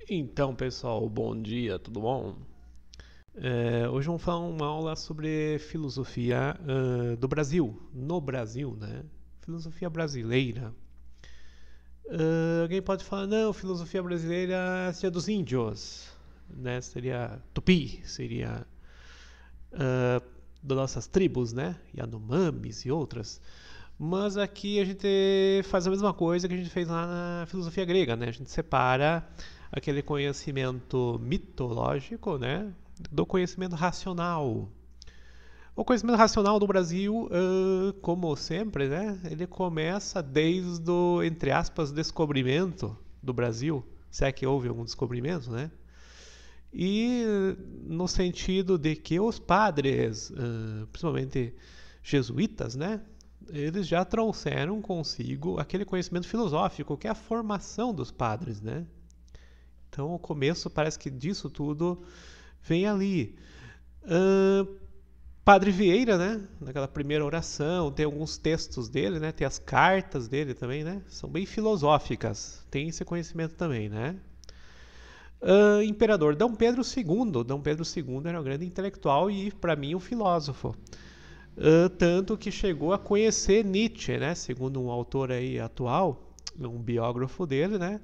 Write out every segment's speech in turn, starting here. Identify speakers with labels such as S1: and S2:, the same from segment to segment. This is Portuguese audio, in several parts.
S1: Então, pessoal, bom dia, tudo bom? Hoje vamos falar uma aula sobre filosofia do Brasil, no Brasil, né? Filosofia brasileira. Alguém pode falar, não, filosofia brasileira seria dos índios, né? Seria tupi, seria ah, das nossas tribos, né? Yanomamis e outras. Mas aqui a gente faz a mesma coisa que a gente fez lá na filosofia grega, né? A gente separa aquele conhecimento mitológico, né, do conhecimento racional. O conhecimento racional do Brasil, como sempre, né, ele começa desde o, entre aspas, descobrimento do Brasil, se é que houve algum descobrimento, né? E no sentido de que os padres, principalmente jesuítas, né, eles já trouxeram consigo aquele conhecimento filosófico, que é a formação dos padres, né? Então, o começo parece que disso tudo vem ali. Uh, Padre Vieira, né? Naquela primeira oração, tem alguns textos dele, né? Tem as cartas dele também, né? São bem filosóficas. Tem esse conhecimento também, né? Imperador Dom Pedro II. Dom Pedro II era um grande intelectual e, para mim, um filósofo. Tanto que chegou a conhecer Nietzsche, né? Segundo um autor aí atual, um biógrafo dele, né?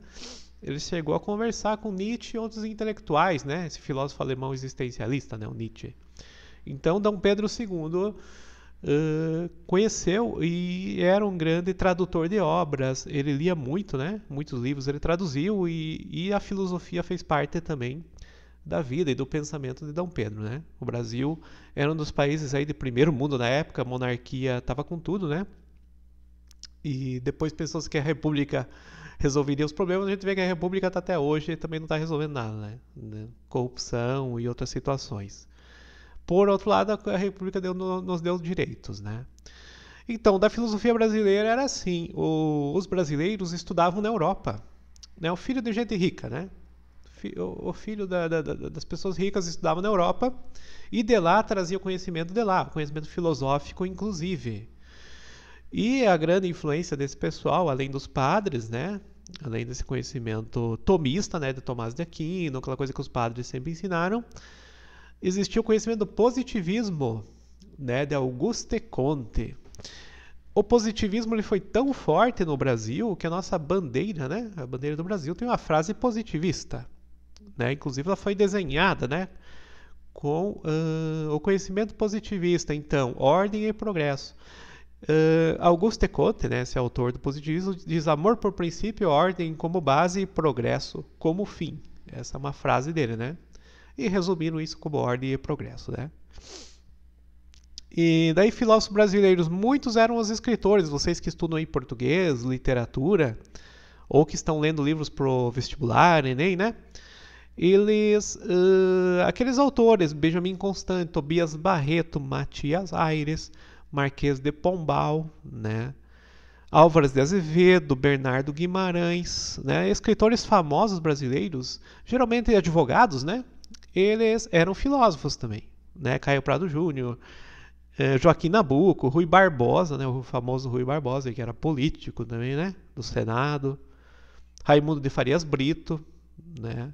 S1: Ele chegou a conversar com Nietzsche e outros intelectuais, né? Esse filósofo alemão existencialista, né? O Nietzsche. Então, Dom Pedro II conheceu e era um grande tradutor de obras. Ele lia muito, né? Muitos livros ele traduziu e a filosofia fez parte também da vida e do pensamento de Dom Pedro, né? O Brasil era um dos países aí de primeiro mundo na época, a monarquia estava com tudo, né? E depois pensou-se que a república resolveria os problemas, a gente vê que a república está até hoje e também não está resolvendo nada, né? Corrupção e outras situações. Por outro lado, a república nos deu direitos, né? Então, da filosofia brasileira era assim, os brasileiros estudavam na Europa, né? O filho de gente rica, né? O filho das pessoas ricas estudava na Europa e de lá trazia o conhecimento de lá, o conhecimento filosófico inclusive. E a grande influência desse pessoal, além dos padres, né? Além desse conhecimento tomista, né, de Tomás de Aquino, aquela coisa que os padres sempre ensinaram, existia o conhecimento do positivismo, né, de Auguste Comte. O positivismo ele foi tão forte no Brasil que a nossa bandeira, né, a bandeira do Brasil tem uma frase positivista, né? Inclusive ela foi desenhada, né, com o conhecimento positivista, então, ordem e progresso. Auguste Comte, né, esse autor do positivismo, diz amor por princípio, ordem como base e progresso como fim. Essa é uma frase dele, né? E resumindo isso como ordem e progresso, né? E daí filósofos brasileiros, muitos eram os escritores, vocês que estudam em português, literatura, ou que estão lendo livros pro vestibular, Enem, né? Eles, aqueles autores, Benjamin Constant, Tobias Barreto, Matias Aires, Marquês de Pombal, né? Álvares de Azevedo, Bernardo Guimarães, né? Escritores famosos brasileiros, geralmente advogados, né? Eles eram filósofos também, né? Caio Prado Júnior, Joaquim Nabuco, Rui Barbosa, né? O famoso Rui Barbosa, que era político também, né? Do Senado, Raimundo de Farias Brito, né?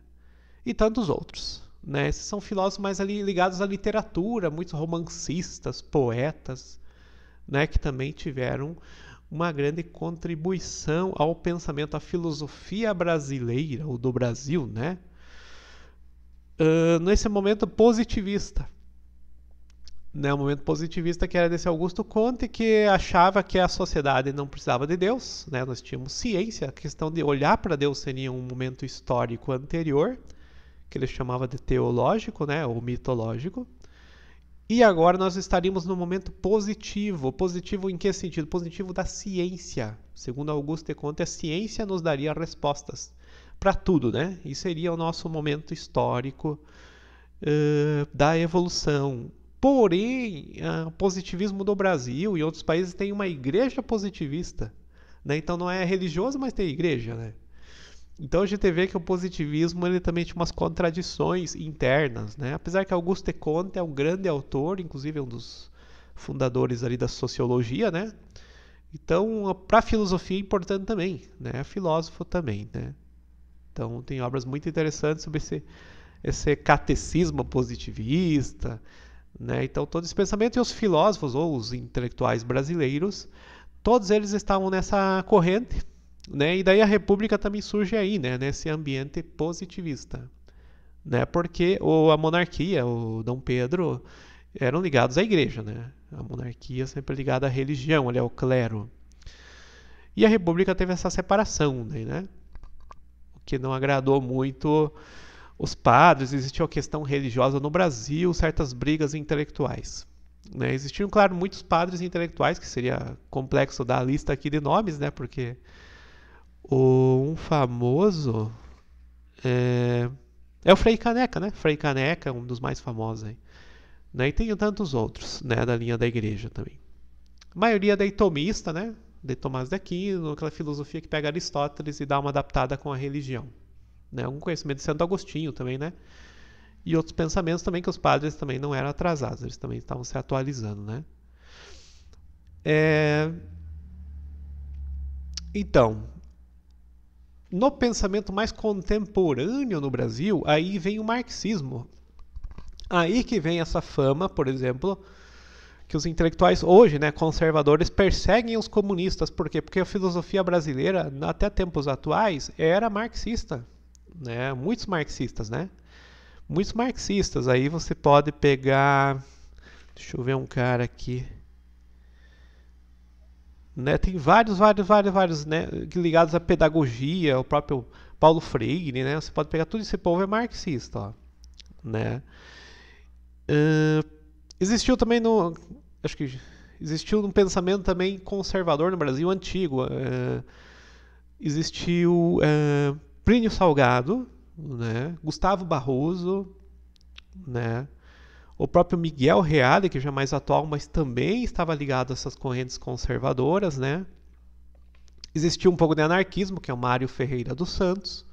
S1: E tantos outros. Né? Esses são filósofos mais ali ligados à literatura, muitos romancistas, poetas, né? Que também tiveram uma grande contribuição ao pensamento, à filosofia brasileira, ou do Brasil, né? Nesse momento positivista. Né, um momento positivista que era desse Augusto Comte, que achava que a sociedade não precisava de Deus, né? Nós tínhamos ciência, a questão de olhar para Deus seria um momento histórico anterior, que ele chamava de teológico, né, ou mitológico. E agora nós estaríamos no momento positivo. Positivo em que sentido? Positivo da ciência. Segundo Augusto Comte, a ciência nos daria respostas para tudo, né? E seria o nosso momento histórico da evolução. Porém, o positivismo do Brasil e outros países tem uma igreja positivista, né? Então não é religioso, mas tem igreja, né? Então a gente vê que o positivismo ele também tinha umas contradições internas, né? Apesar que Auguste Comte é um grande autor, inclusive é um dos fundadores ali da sociologia, né? Então, para a filosofia é importante também, né? É filósofo também, né? Então tem obras muito interessantes sobre esse catecismo positivista, né? Então todo esse pensamento, e os filósofos ou os intelectuais brasileiros, todos eles estavam nessa corrente, né? E daí a República também surge aí, né? Nesse ambiente positivista, né? Porque a monarquia, o Dom Pedro, eram ligados à igreja, né? A monarquia sempre ligada à religião, ali ao clero. E a República teve essa separação, né? O que não agradou muito os padres. Existia uma questão religiosa no Brasil, certas brigas intelectuais, né? Existiam, claro, muitos padres intelectuais, que seria complexo dar a lista aqui de nomes, né? Porque um famoso é o Frei Caneca, né? Frei Caneca, um dos mais famosos aí, né? E tem tantos outros, né? Da linha da igreja também. A maioria daí tomista, né? De Tomás de Aquino, aquela filosofia que pega Aristóteles e dá uma adaptada com a religião, né? Um conhecimento de Santo Agostinho também, né? E outros pensamentos também, que os padres também não eram atrasados, eles também estavam se atualizando, né? Então, no pensamento mais contemporâneo no Brasil, aí vem o marxismo. Aí que vem essa fama, por exemplo, que os intelectuais hoje, né, conservadores, perseguem os comunistas. Por quê? Porque a filosofia brasileira, até tempos atuais, era marxista, né? Muitos marxistas, né? Muitos marxistas. Aí você pode pegar... Deixa eu ver um cara aqui. Né? Tem vários, né, ligados à pedagogia, o próprio Paulo Freire, né? Você pode pegar tudo esse povo é marxista, ó, né? Existiu também acho que existiu um pensamento também conservador no Brasil antigo. Existiu Plínio Salgado, né? Gustavo Barroso, né? O próprio Miguel Reale, que já é mais atual, mas também estava ligado a essas correntes conservadoras, né? Existiu um pouco de anarquismo, que é o Mário Ferreira dos Santos,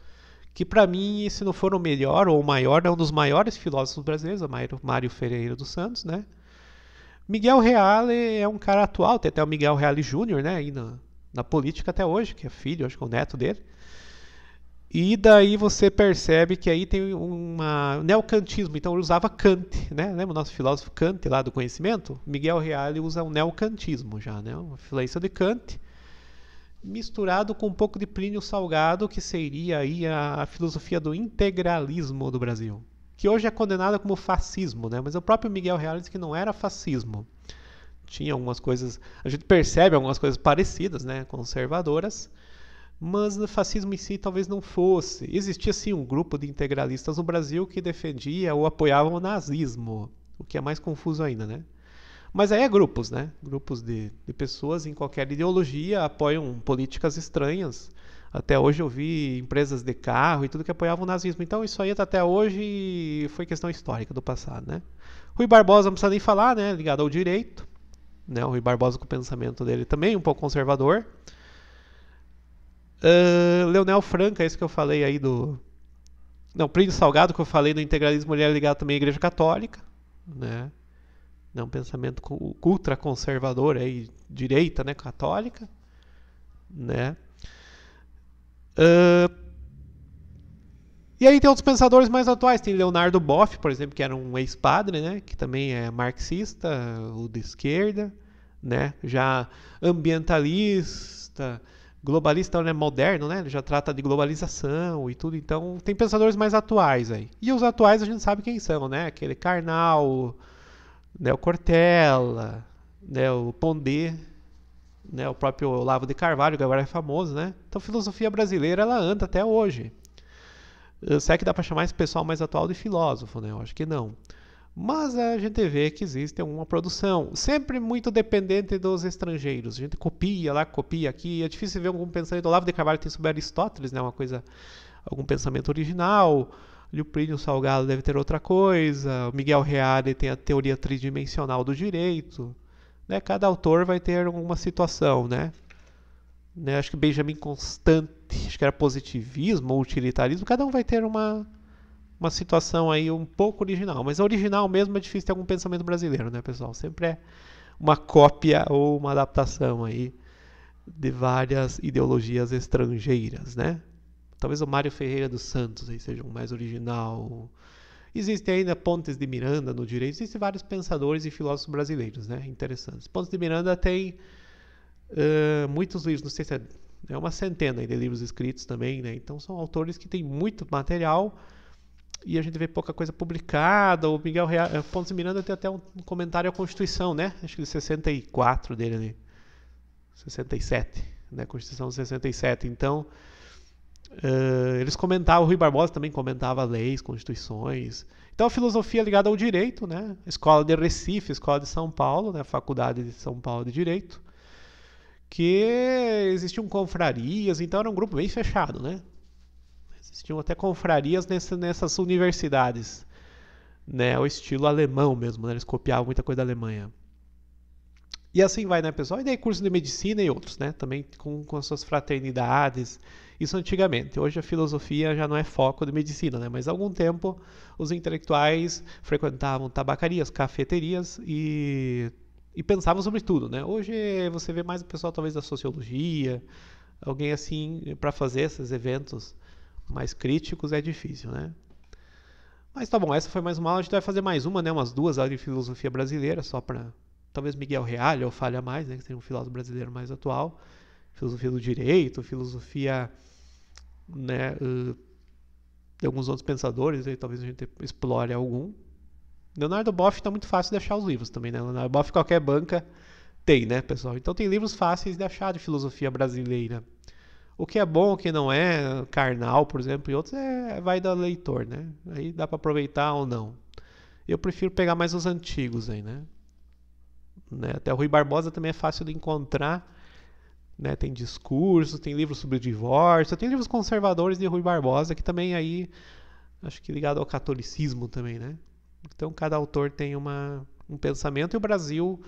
S1: que para mim, se não for o melhor ou o maior, é um dos maiores filósofos brasileiros, Mário Ferreira dos Santos, né? Miguel Reale é um cara atual, tem até o Miguel Reale Júnior, né? Aí na política até hoje, que é filho, acho que é o neto dele. E daí você percebe que aí tem um neocantismo. Então ele usava Kant, né? Lembra o nosso filósofo Kant lá do conhecimento? Miguel Reale usa um neocantismo já, né? Uma influência de Kant, misturado com um pouco de Plínio Salgado, que seria aí a filosofia do integralismo do Brasil, que hoje é condenada como fascismo, né? Mas o próprio Miguel Reale disse que não era fascismo. Tinha algumas coisas, a gente percebe algumas coisas parecidas, né? Conservadoras, mas o fascismo em si talvez não fosse. Existia sim um grupo de integralistas no Brasil que defendia ou apoiava o nazismo, o que é mais confuso ainda, né? Mas aí é grupos, né? Grupos de pessoas em qualquer ideologia apoiam políticas estranhas. Até hoje eu vi empresas de carro e tudo que apoiavam o nazismo. Então isso aí até hoje foi questão histórica do passado, né? Rui Barbosa não precisa nem falar, né? Ligado ao direito, né? O Rui Barbosa com o pensamento dele também um pouco conservador. Leonel Franca, esse que eu falei aí do... Não, Plínio Salgado, que eu falei do integralismo, ele é ligado também à Igreja Católica, né? Um pensamento ultraconservador, aí, direita, né? Católica, né? E aí tem outros pensadores mais atuais. Tem Leonardo Boff, por exemplo, que era um ex-padre, né? Que também é marxista, ou de esquerda, né? Já ambientalista... Globalista, né, moderno, né? Ele já trata de globalização e tudo. Então, tem pensadores mais atuais aí. E os atuais a gente sabe quem são, né? Aquele Karnal, né, o Cortella, né, o Pondé, né, o próprio Olavo de Carvalho, que agora é famoso, né? Então, a filosofia brasileira, ela anda até hoje. Será que dá para chamar esse pessoal mais atual de filósofo, né? Eu acho que não. Mas a gente vê que existe uma produção sempre muito dependente dos estrangeiros. A gente copia lá, copia aqui. É difícil ver algum pensamento. O Olavo de Carvalho tem sobre Aristóteles, né? Algum pensamento original. O Plínio Salgado deve ter outra coisa. O Miguel Reale tem a teoria tridimensional do direito. Né? Cada autor vai ter uma situação, né? Acho que Benjamin Constant, acho que era positivismo ou utilitarismo. Cada um vai ter uma situação aí um pouco original, mas a original mesmo é difícil ter algum pensamento brasileiro, né, pessoal? Sempre é uma cópia ou uma adaptação aí de várias ideologias estrangeiras, né? Talvez o Mário Ferreira dos Santos aí seja um mais original. Existe ainda Pontes de Miranda no direito, existem vários pensadores e filósofos brasileiros, né? Interessantes. Pontes de Miranda tem muitos livros, não sei se é uma centena de livros escritos também, né? Então são autores que têm muito material e a gente vê pouca coisa publicada. O Miguel Pontes de Miranda tem até um comentário à Constituição, né? Acho que de 64 dele ali. 67, né? Constituição de 67. Então, eles comentavam, o Rui Barbosa também comentava leis, constituições. Então a filosofia ligada ao direito, né? Escola de Recife, Escola de São Paulo, né? Faculdade de São Paulo de Direito, que existiam confrarias, então era um grupo bem fechado, né? Existiam até confrarias nessas universidades, né? O estilo alemão mesmo, né? Eles copiavam muita coisa da Alemanha. E assim vai, né, pessoal? E daí curso de medicina e outros, né? Também com as suas fraternidades. Isso antigamente. Hoje a filosofia já não é foco de medicina, né? Mas há algum tempo os intelectuais frequentavam tabacarias, cafeterias e pensavam sobre tudo, né? Hoje você vê mais o pessoal talvez da sociologia, alguém assim, para fazer esses eventos mais críticos é difícil, né? Mas tá bom, essa foi mais uma aula. A gente vai fazer mais uma, né? Umas 2 aulas de filosofia brasileira, só para talvez Miguel Reale ou falha mais, né, que seria um filósofo brasileiro mais atual, filosofia do direito, filosofia, né, de alguns outros pensadores, aí talvez a gente explore algum. Leonardo Boff está muito fácil de achar os livros também, né? Leonardo Boff qualquer banca tem, né, pessoal? Então tem livros fáceis de achar de filosofia brasileira. O que é bom, o que não é, Karnal, por exemplo, e outros, vai do leitor, né? Aí dá para aproveitar ou não. Eu prefiro pegar mais os antigos aí, né? Até o Rui Barbosa também é fácil de encontrar, né? Tem discursos, tem livros sobre o divórcio, tem livros conservadores de Rui Barbosa, que também aí, acho que ligado ao catolicismo também, né? Então cada autor tem um pensamento e o Brasil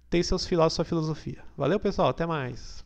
S1: tem seus filósofos, sua filosofia. Valeu, pessoal, até mais.